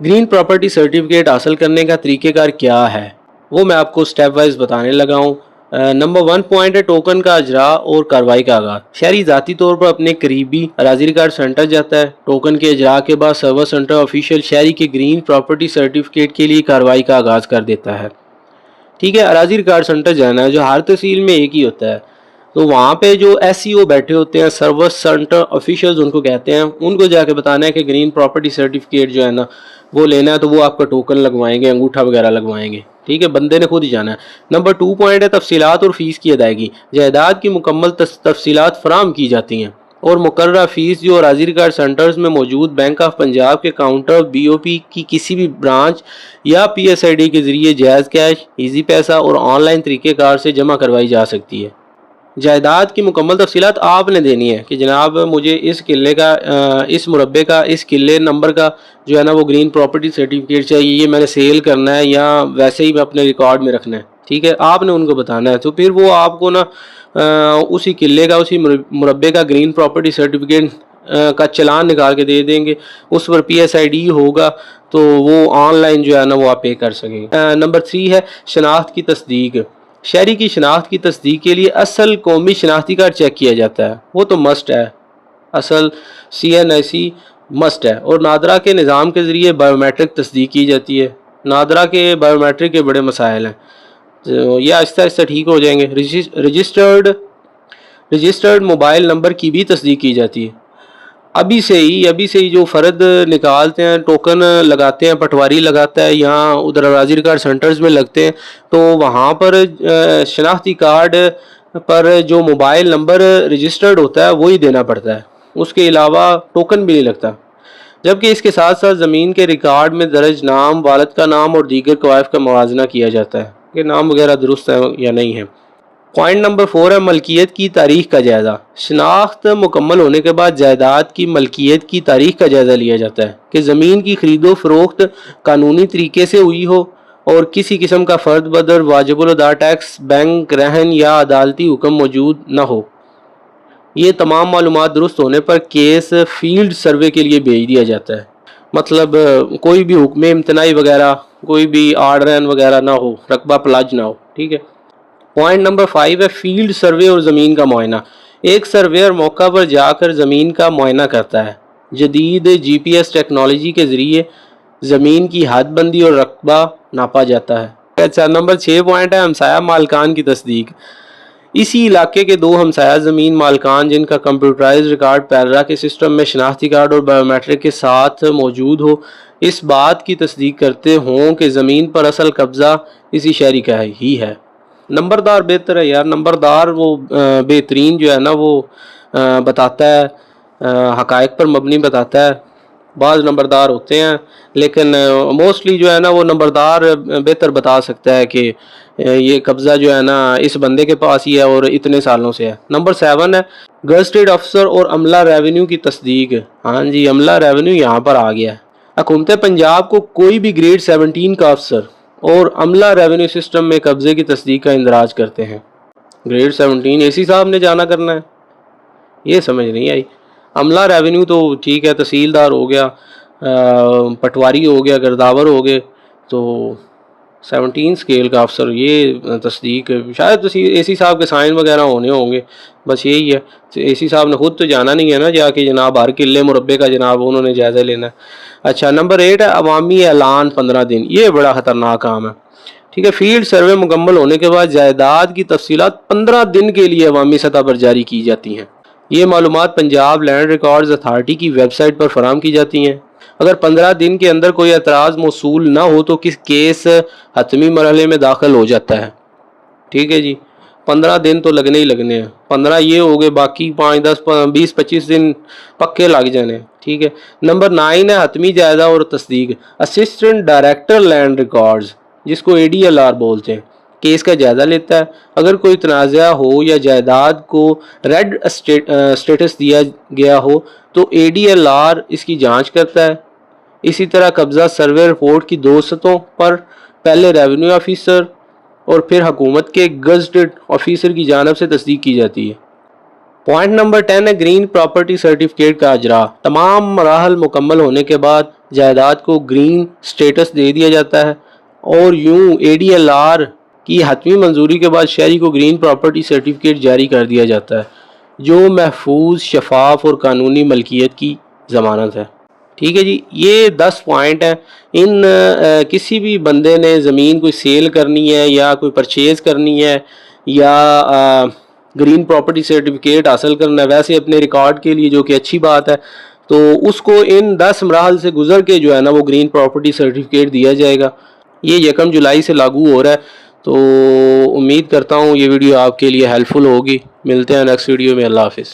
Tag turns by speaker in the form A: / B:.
A: Green property certificate हासिल करने का तरीक़ेकार क्या है वो मैं आपको स्टेप वाइज बताने लगा हूँ। नंबर 1 पॉइंट है टोकन का अजरा और कार्रवाई का आगाज़। शहरी ज़ाती तौर पर अपने करीबी अराज़ी रिकॉर्ड सेंटर जाता है। टोकन के अजरा के बाद सर्वर सेंटर ऑफिशियल शहरी के ग्रीन प्रॉपर्टी सर्टिफिकेट के लिए कार्रवाई का आगाज़ कर देता है। ठीक है, अराज़ी रिकॉर्ड सेंटर जाना है जो हर तहसील में एक ही होता है। तो वहाँ पे जो SEO बैठे होते हैं, सर्वर सेंटर ऑफिशियल्स उनको कहते हैं, उनको जाके बताना है कि ग्रीन प्रॉपर्टी सर्टिफिकेट जो है ना वो लेना है, तो वो आपका टोकन लगवाएंगे, अंगूठा वगैरह लगवाएंगे। ठीक है, बंदे ने खुद ही जाना है। नंबर 2 पॉइंट है तफसीलात और फ़ीस की अदायगी। जायदाद की मुकम्मल तफसीलात फराम की जाती हैं और मुकर्ररा फ़ीस जो अराज़ी रिकॉर्ड सेंटर्स में मौजूद बैंक ऑफ पंजाब के काउंटर BOP की किसी भी ब्रांच या PSID के ज़रिए जायज़ कैश, ईजी पैसा और ऑनलाइन तरीक़ेकार से जमा करवाई जा सकती है। जायदाद की मुकम्मल तफसीलात आपने देनी है कि जनाब मुझे इस किले का इस मुरब्बे का इस किले नंबर का जो है ना वो ग्रीन प्रॉपर्टी सर्टिफिकेट चाहिए, ये मैंने सेल करना है या वैसे ही मैं अपने रिकॉर्ड में रखना है। ठीक है, आपने उनको बताना है। तो फिर वो आपको ना उसी किले का उसी मुरब्बे का ग्रीन प्रॉपर्टी सर्टिफिकेट का चलान निकाल के दे देंगे। उस पर PSID होगा तो वो ऑनलाइन जो है ना वो आप पे कर सकेंगे। नंबर 3 है शनाख्त की तस्दीक। शहरी की शनाख्त की तस्दीक के लिए असल कौमी शनाख्ती कार्ड चेक किया जाता है, वो तो मस्ट है, असल CNIC मस्ट है। और नादरा के निज़ाम के ज़रिए बायोमेट्रिक तस्दीक की जाती है। नादरा के बायोमेट्रिक के बड़े मसाइल हैं, तो ये आहिस्ता आहिस्ता ठीक हो जाएंगे। रजिस्टर्ड मोबाइल नंबर की भी तस्दीक की जाती है। अभी से ही जो फ़र्द निकालते हैं, टोकन लगाते हैं, पटवारी लगाता है, यहाँ उधर अराज़ी रिकॉर्ड सेंटर्स में लगते हैं, तो वहाँ पर शनाख्ती कार्ड पर जो मोबाइल नंबर रजिस्टर्ड होता है वही देना पड़ता है, उसके अलावा टोकन भी नहीं लगता। जबकि इसके साथ साथ ज़मीन के रिकॉर्ड में दर्ज नाम, वालिद का नाम और दीगर कवाइफ का मुवाजना किया जाता है कि नाम वगैरह दुरुस्त है या नहीं है। पॉइंट नंबर 4 है मलकियत की तारीख का जायज़ा। शनाख्त मुकम्मल होने के बाद जायदाद की मलकियत की तारीख का जायज़ा लिया जाता है कि ज़मीन की खरीदो फरोख्त कानूनी तरीके से हुई हो और किसी किस्म का फ़र्द बदर, वाजिबुल अदा टैक्स, बैंक रहन या अदालती हुक्म मौजूद न हो। ये तमाम मालूमात दुरुस्त होने पर केस फील्ड सर्वे के लिए भेज दिया जाता है। मतलब कोई भी हुक्म इम्तनाई वगैरह, कोई भी आर्डरन वगैरह ना हो, रकबा प्लाज ना हो। ठीक है। पॉइंट नंबर 5 है फील्ड सर्वे और ज़मीन का मुआयना। एक सर्वेयर मौका पर जाकर ज़मीन का मुआयना करता है। जदीद GPS टेक्नोलॉजी के ज़रिए ज़मीन की हदबंदी और रकबा नापा जाता है। अच्छा, नंबर 6 पॉइंट है हमसाया मालकान की तस्दीक। इसी इलाके के 2 हमसाया ज़मीन मालकान जिनका कंप्यूटराइज रिकॉर्ड पैरा के सिस्टम में शनाख्ती कार्ड और बायोमेट्रिक के साथ मौजूद हो, इस बात की तस्दीक करते हों कि ज़मीन पर असल कब्ज़ा इसी शहरी का ही है। नंबरदार बेहतर है यार, नंबरदार वो बेहतरीन जो है ना वो बताता है, हक़ाइक़ पर मबनी बताता है। बाज़ नंबरदार होते हैं लेकिन मोस्टली जो है ना वो नंबरदार बेहतर बता सकता है कि ये कब्ज़ा जो है ना इस बंदे के पास ही है और इतने सालों से है। नंबर 7 है गज़टेड अफसर और अमला रेवेन्यू की तस्दीक। हाँ जी, अमला रेवेन्यू यहाँ पर आ गया है। हुकूमत पंजाब को कोई भी ग्रेड 17 का अफसर और अमला रेवेन्यू सिस्टम में कब्ज़े की तस्दीक का इंदराज करते हैं। ग्रेड 17 AC साहब ने जाना करना है, ये समझ नहीं आई। अमला रेवेन्यू तो ठीक है, तहसीलदार हो गया, पटवारी हो गया, गिरदावर हो गए, तो 17 स्केल का अफसर ये तस्दीक शायद AC साहब के साइन वगैरह होने होंगे, बस यही है। AC साहब ने खुद तो जाना नहीं है ना जाके जनाब हर किले मुरब्बे का जनाब उन्होंने जायज़ा लेना है। अच्छा, नंबर 8 है अवामी ऐलान 15 दिन। ये बड़ा ख़तरनाक काम है। ठीक है, फील्ड सर्वे मुकम्मल होने के बाद जायदाद की तफसीलात 15 दिन के लिए अवामी सतह पर जारी की जाती हैं। ये मालूमात पंजाब लैंड रिकॉर्ड्स अथॉरिटी की वेबसाइट पर फराहम की जाती हैं। अगर 15 दिन के अंदर कोई एतराज़ मौसूल ना हो तो किस केस हतमी मरहले में दाखिल हो जाता है। ठीक है जी, 15 दिन तो लगने ही लगने हैं। 15 ये हो गए, बाकी 5, 10, 20, 25 दिन पक्के लग जाने। ठीक है। नंबर 9 है हतमी जायजा और तस्दीक। असिस्टेंट डायरेक्टर लैंड रिकॉर्ड्स, जिसको ADLR बोलते हैं, केस का जायज़ा लेता है। अगर कोई तनाज़ा हो या जायदाद को रेड स्टेटस दिया गया हो तो ADLR इसकी जांच करता है। इसी तरह कब्ज़ा सर्वे रिपोर्ट की 2 सतहों पर पहले रेवेन्यू ऑफिसर और फिर हुकूमत के गज़टेड ऑफिसर की जानिब से तस्दीक की जाती है। پوائنٹ نمبر 10 ہے گرین پراپرٹی سرٹیفکیٹ کا اجرا. تمام مراحل مکمل ہونے کے بعد جائیداد کو گرین سٹیٹس دے دیا جاتا ہے اور یوں ADLR کی حتمی منظوری کے بعد شہری کو گرین پراپرٹی سرٹیفکیٹ جاری کر دیا جاتا ہے جو محفوظ، شفاف اور قانونی ملکیت کی ضمانت ہے. ٹھیک ہے جی، یہ 10 پوائنٹ ہیں. ان کسی بھی بندے نے زمین کوئی سیل کرنی ہے یا کوئی پرچیز کرنی ہے یا گرین پراپرٹی سرٹیفکیٹ حاصل کرنا ہے ویسے اپنے ریکارڈ کے لیے، جو کہ اچھی بات ہے، تو اس کو ان 10 مراحل سے گزر کے جو ہے نا وہ گرین پراپرٹی سرٹیفکیٹ دیا جائے گا. یہ 1 جولائی سے لاگو ہو رہا ہے. تو امید کرتا ہوں یہ ویڈیو آپ کے لیے ہیلپ فل ہوگی. ملتے ہیں نیکسٹ ویڈیو میں. اللہ حافظ.